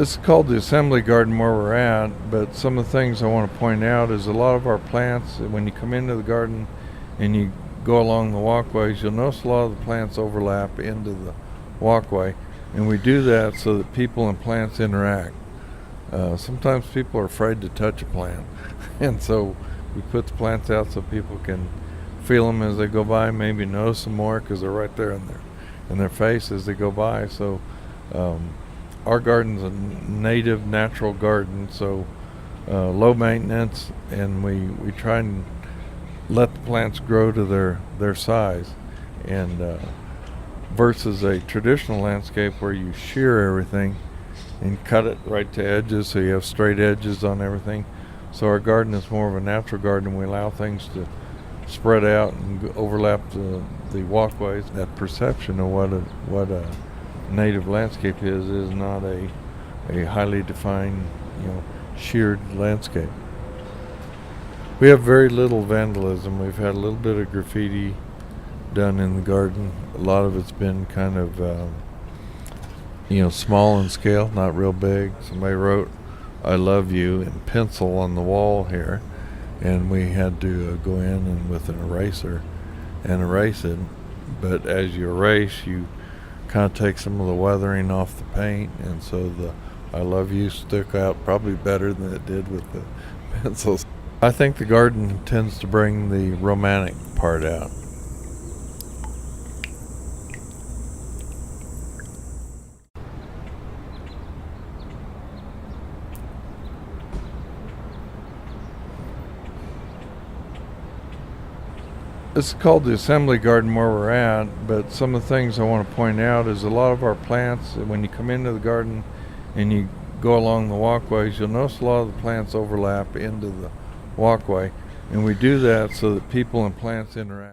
It's called the assembly garden where we're at, but some of the things I want to point out is a lot of our plants, when you come into the garden and you go along the walkways, you'll notice a lot of the plants overlap into the walkway, and we do that so that people and plants interact. Sometimes people are afraid to touch a plant, and so we put the plants out so people can feel them as they go by, maybe notice them more because they're right there in their face as they go by. So our garden's a native, natural garden, so low maintenance, and we try and let the plants grow to their size, and versus a traditional landscape where you shear everything and cut it right to edges so you have straight edges on everything. So our garden is more of a natural garden. We allow things to spread out and overlap the walkways. That perception of what a native landscape is not a highly defined, sheared landscape. We have very little vandalism. We've had a little bit of graffiti done in the garden. A lot of it's been kind of small in scale, not real big. Somebody wrote "I love you" in pencil on the wall here, and we had to go in and with an eraser and erase it. But as you erase, you kind of take some of the weathering off the paint, and so the "I love you" stuck out probably better than it did with the pencils. I think the garden tends to bring the romantic part out. It's called the assembly garden where we're at, but some of the things I want to point out is a lot of our plants, when you come into the garden and you go along the walkways, you'll notice a lot of the plants overlap into the walkway, and we do that so that people and plants interact.